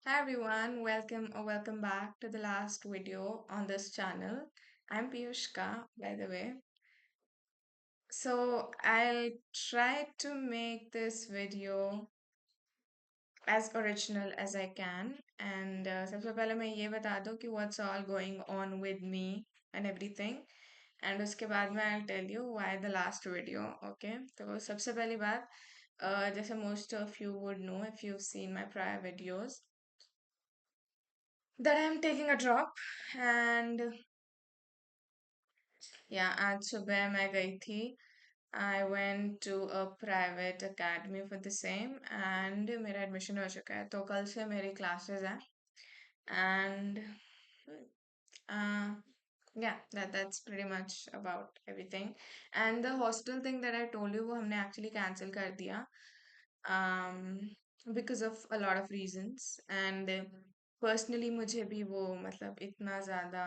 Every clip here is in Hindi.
Hi everyone, welcome or welcome back to the last video on this channel. I'm Piyushka, by the way. So I'll try to make this video as original as I can. And सबसे पहले मैं ये बता दूँ कि what's all going on with me and everything. And उसके बाद में I'll tell you why the last video. Okay? तो सबसे पहली बात जैसे most of you would know if you've seen my prior videos that I'm taking a drop and या आज सुबह मैं गई थी I went to a private academy for the same and मेरा एडमिशन हो चुका है तो कल से मेरी क्लासेस हैं and that's pretty much about everything and the hostel thing that I told you वो हमने actually cancel कर दिया um, because of a lot of reasons and personally मुझे भी वो मतलब इतना ज़्यादा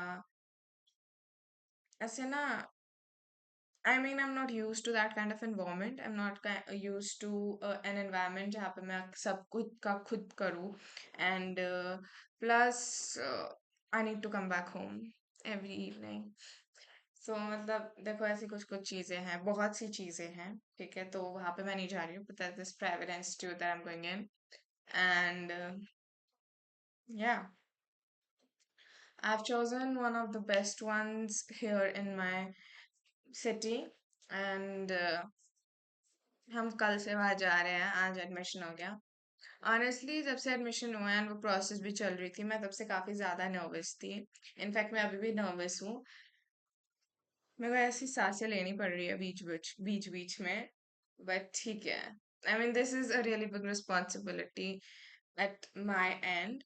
ऐसे ना I mean, I'm not used to that kind of environment. I'm not used to an environment जहाँ पे मैं सब कुछ का खुद करूँ and plus I need to come back home every evening. So मतलब देखो ऐसी कुछ कुछ चीज़ें हैं बहुत सी चीज़ें हैं ठीक है तो वहाँ पे मैं नहीं जा रही हूँ but there's this private institute that I'm going in and yeah I've chosen one of the best ones here in my city and हम कल से वहाँ जा रहे हैं आज एडमिशन हो गया ऑनेस्टली जब से एडमिशन हुआ है वो प्रोसेस भी चल रही थी मैं तब से काफ़ी ज़्यादा नर्वस थी इनफैक्ट मैं अभी भी नर्वस हूँ मेरे को ऐसी सांसें लेनी पड़ रही है बीच बीच में बट ठीक है I mean this is a really big responsibility at my and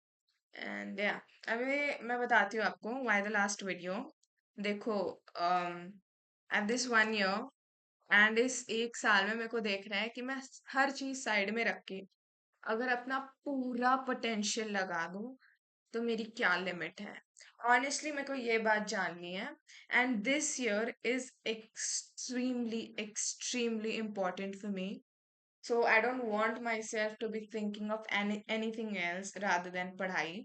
and या अभी मैं बताती हूँ आपको व्हाई द लास्ट वीडियो देखो एट दिस 1 year एंड इस 1 साल में मेरे को देख रहा है कि मैं हर चीज साइड में रख के अगर अपना पूरा पोटेंशियल लगा दूं तो मेरी क्या लिमिट है ऑनेस्टली मेरे को ये बात जाननी है and this year is extremely important for me so I don't want myself to be thinking of anything else rather than पढ़ाई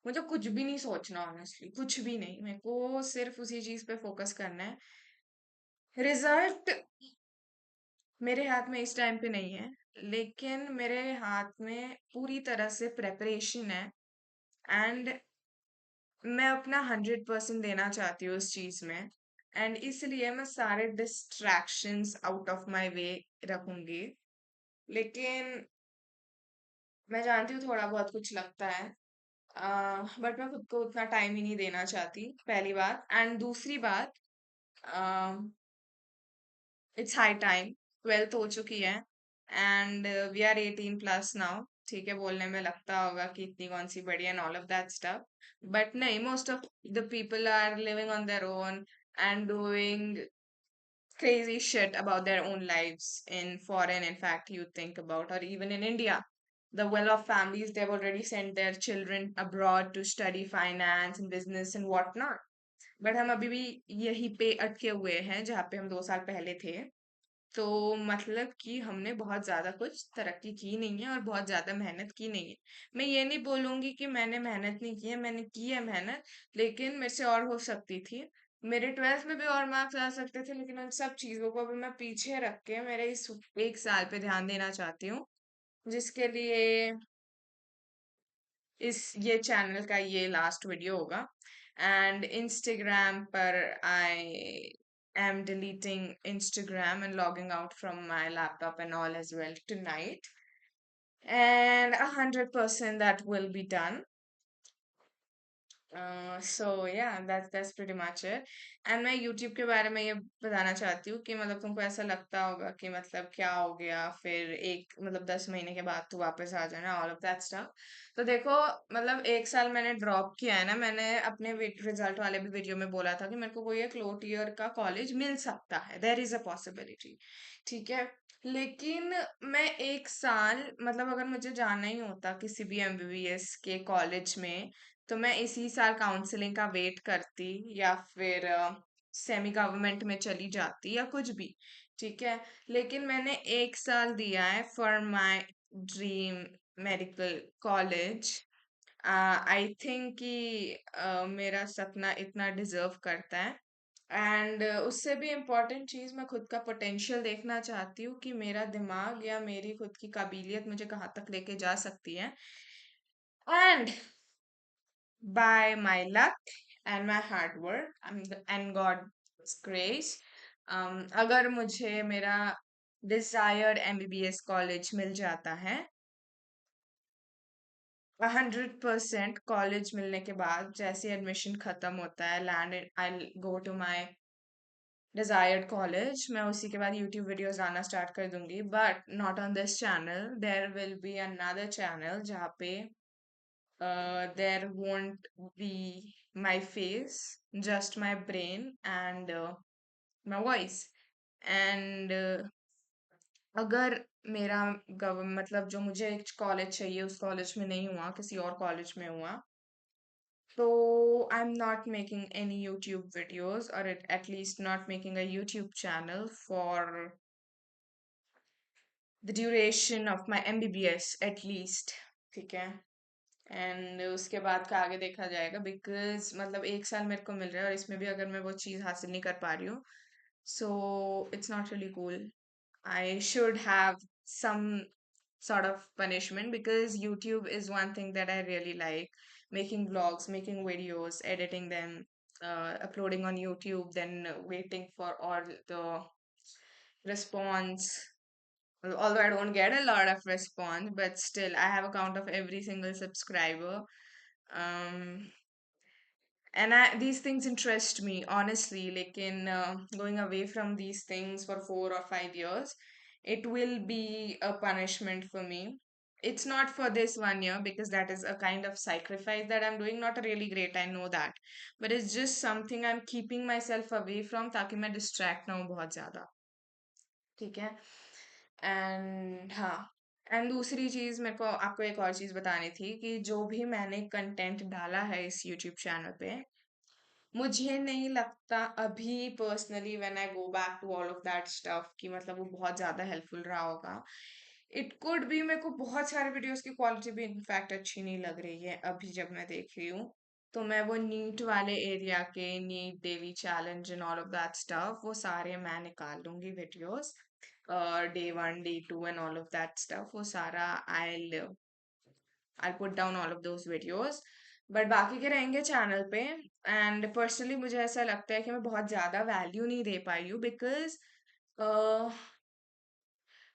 मुझे कुछ भी नहीं सोचना ऑनेस्टली कुछ भी नहीं मेरे को सिर्फ उसी चीज पे फोकस करना है रिजल्ट मेरे हाथ में इस टाइम पे नहीं है लेकिन मेरे हाथ में पूरी तरह से प्रेपरेशन है एंड मैं अपना 100% देना चाहती हूँ उस चीज में एंड इसलिए मैं सारे distractions out of my way रखूंगी लेकिन मैं जानती हूँ थोड़ा बहुत कुछ लगता है बट मैं खुद को उतना टाइम ही नहीं देना चाहती पहली बात एंड दूसरी बात इट्स हाई टाइम 12th हो चुकी है and we are 18 plus now ठीक है बोलने में लगता होगा कि इतनी कौन सी बड़ी and all of that stuff but नहीं most of the people are living on their own and doing crazy shit about their own lives in foreign in fact you think about or even in India the well-off families they've already sent their children abroad to study finance and business and whatnot but हम अभी भी यहीं पे अटके हुए हैं जहाँ पे हम 2 साल पहले थे तो मतलब कि हमने बहुत ज्यादा कुछ तरक्की की नहीं है और बहुत ज्यादा मेहनत की नहीं है मैं ये नहीं बोलूंगी कि मैंने मेहनत नहीं की है मैंने की है मेहनत लेकिन मेरे से और हो सकती थी मेरे 12th में भी और मार्क्स आ सकते थे लेकिन उन सब चीजों को अभी मैं पीछे रख के मेरे इस 1 साल पे ध्यान देना चाहती हूँ जिसके लिए इस ये चैनल का ये लास्ट वीडियो होगा एंड इंस्टाग्राम पर आई am deleting Instagram and logging out from my laptop and all as well tonight. And 100% that will be done. So yeah, that's pretty much it. And मैं YouTube के बारे में ये बताना चाहती हूँ कि मतलब तुमको ऐसा लगता होगा कि मतलब क्या हो गया फिर एक मतलब 10 महीने के बाद तू वापस आ जाना ऑल ऑफ दैट स्टफ तो देखो मतलब 1 साल मैंने ड्रॉप किया है ना मैंने अपने रिजल्ट वाले भी वीडियो में बोला था कि मेरे को कोई एक लो टीयर का कॉलेज मिल सकता है देयर इज अ पॉसिबिलिटी ठीक है लेकिन मैं 1 साल मतलब अगर मुझे जाना ही होता किसी भी एमबीबीएस के कॉलेज में तो मैं इसी साल काउंसलिंग का वेट करती या फिर सेमी गवर्नमेंट में चली जाती या कुछ भी ठीक है लेकिन मैंने 1 साल दिया है for my dream medical college I think कि मेरा सपना इतना डिजर्व करता है। एंड उससे भी इम्पोर्टेंट चीज़, मैं खुद का पोटेंशियल देखना चाहती हूँ कि मेरा दिमाग या मेरी खुद की काबिलियत मुझे कहाँ तक लेके जा सकती है। And by my luck and my hard work and God's grace, अगर मुझे मेरा डिजायर्ड एमबीबीएस कॉलेज मिल जाता है, 100% कॉलेज मिलने के बाद जैसे एडमिशन खत्म होता है, land I go to my desired college, मैं उसी के बाद यूट्यूब वीडियोस डालना स्टार्ट कर दूंगी, but not on this channel. There will be another channel जहाँ पे there won't be my face, just my brain and my voice. And अगर मेरा मतलब जो मुझे एक कॉलेज चाहिए उस कॉलेज में नहीं हुआ, किसी और कॉलेज में हुआ, तो I am not making any YouTube videos, और at least not making a YouTube channel for the duration of my MBBS at least। ठीक है। एंड उसके बाद का आगे देखा जाएगा, बिकॉज मतलब 1 साल मेरे को मिल रहा है और इसमें भी अगर मैं वो चीज़ हासिल नहीं कर पा रही हूँ, so it's not really cool. I should have some sort of punishment, because YouTube is one thing that I really like. Making vlogs, making videos, editing them, uploading on YouTube, then waiting for all the response. Although I don't get a lot of response, but still I have a count of every single subscriber. Um, and these things interest me honestly. Like in going away from these things for 4 or 5 years, it will be a punishment for me. It's not for this 1 year, because that is a kind of sacrifice that I'm doing. Not really great, I know that, but it's just something I'm keeping myself away from ताकि मैं distract ना हूँ बहुत ज़्यादा। ठीक है। एंड हाँ, एंड दूसरी चीज़ मेरे को आपको एक और चीज़ बतानी थी कि जो भी मैंने कंटेंट डाला है इस यूट्यूब चैनल पे, मुझे नहीं लगता अभी personally when I go back to all of that stuff कि मतलब वो बहुत ज़्यादा हेल्पफुल रहा होगा। इट कुड बी, मेरे को बहुत सारे वीडियोस की क्वालिटी भी इनफैक्ट अच्छी नहीं लग रही है अभी जब मैं देख रही हूँ। तो मैं वो नीट वाले एरिया के, NEET daily challenge and all of that stuff, वो सारे मैं निकाल लूंगी videos, day 1 day 2 and all of that stuff, वो सारा I'll put down all of those videos, but बाकी के रहेंगे चैनल पे। एंड पर्सनली मुझे ऐसा लगता है कि मैं बहुत ज़्यादा वैल्यू नहीं दे पाई हूँ, बिकॉज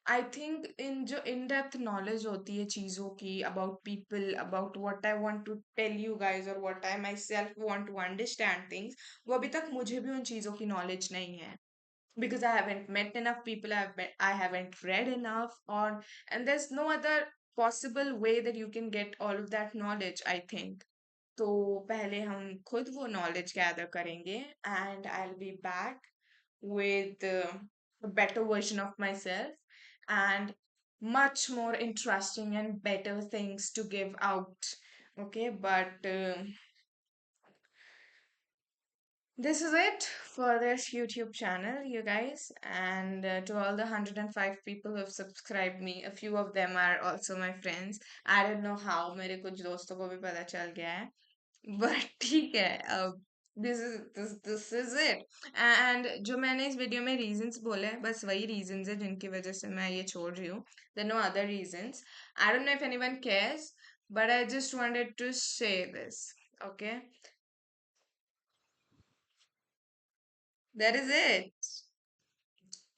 आई थिंक इन जो इन डेप्थ नॉलेज होती है चीज़ों की, about people, about what I want to tell you guys, और what I myself want to understand things, वो अभी तक मुझे भी उन चीज़ों की नॉलेज नहीं है, because I haven't met enough people, I haven't read enough, or and there's no other possible way that you can get all of that knowledge, I think। तो पहले हम खुद वो knowledge gather करेंगे, and I'll be back with a better version of myself and much more interesting and better things to give out। Okay, but this is it for this YouTube channel, you guys. And to all the 105 people who have subscribed me, a few of them are also my friends. I don't know how, मेरे कुछ दोस्तों को भी पता चल गया है, but ठीक है, अब this is it। and जो मैंने इस वीडियो में reasons बोले हैं, बस वही reasons है जिनकी वजह से मैं ये छोड़ रही हूँ। There are no other reasons। I don't know if anyone cares, but I just wanted to say this। Okay, that is it।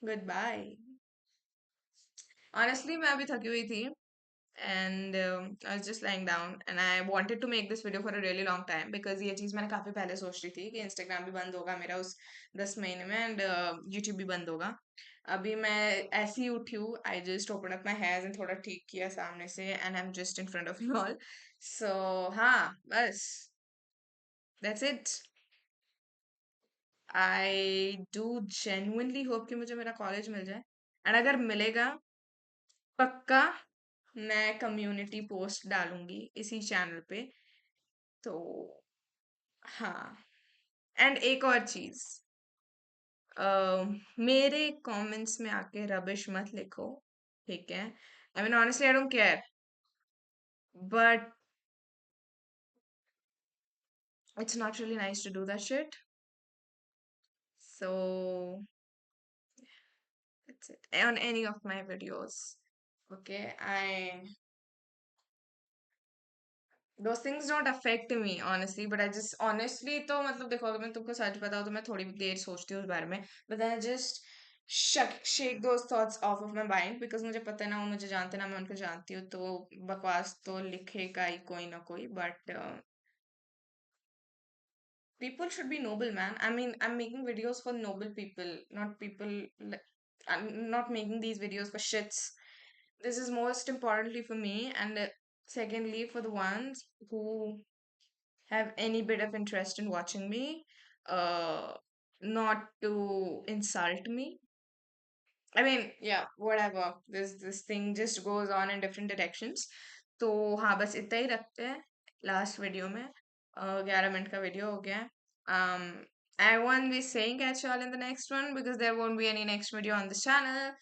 Goodbye। Honestly, मैं अभी थकी हुई थी, and I was just lying down and I wanted to make this video for a really long time, because ये चीज़ मैंने काफ़ी पहले सोच रही थी कि Instagram भी बंद होगा मेरा उस 10 महीने में, and YouTube भी बंद होगा। अभी मैं ऐसी ही उठी हूँ, I just opened up my hairs and थोड़ा ठीक किया सामने से, and I'm just in front of you all। So हाँ, बस that's it। I do genuinely hope कि मुझे मेरा कॉलेज मिल जाए, and अगर मिलेगा, पक्का मैं कम्युनिटी पोस्ट डालूंगी इसी चैनल पे। तो हाँ, एंड एक और चीज, मेरे कमेंट्स में आके रबिश मत लिखो, ठीक है? I mean honestly I don't care, but It's not really nice to do that shit. So that's it. On any of my videos. Okay, I those things don't affect me honestly, but I just honestly तो मतलब देखो अगर मैं तुमको सच बताऊँ तो मैं थोड़ी देर सोचती हूँ उस बारे में, but then I just shake those thoughts off of my mind because मुझे पता है ना वो मुझे जानते हैं ना मैं उनको जानती हूँ, तो बकवास तो लिखेगा ही कोई ना कोई, but people should be noble, man. I mean, I'm making videos for noble people, not people like, I'm not making these videos for shits. This is most importantly for me, and secondly for the ones who have any bit of interest in watching me, uh, not to insult me. I mean, yeah, whatever. This thing just goes on in different directions. तो हाँ बस इतना ही रखते हैं लास्ट वीडियो में. 11 मिनट का वीडियो हो गया है. um I won't be saying catch you all in the next one because there won't be any next video on this channel.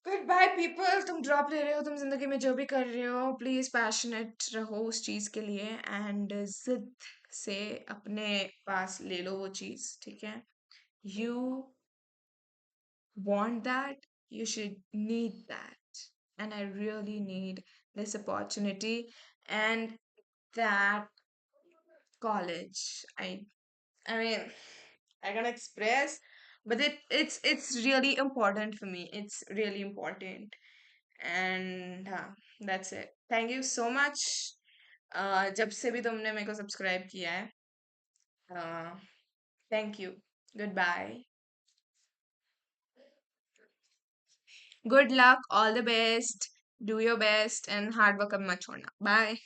Goodbye people. तुम ड्रॉप ले रहे हो, तुम जिंदगी में जो भी कर रहे हो प्लीज पैशनेट रहो उस चीज के लिए एंड जिद से अपने पास ले लो वो चीज, ठीक है. You want that, you should need that. And I really need this opportunity and that college. I mean, I can express, but it's really important for me. It's really important. And that's it. Thank you so much. जब से भी तुमने मेरे को सब्सक्राइब किया है. Thank you. Goodbye. Good luck, all the best. Do your best and hard work अब मत छोड़ना. Bye.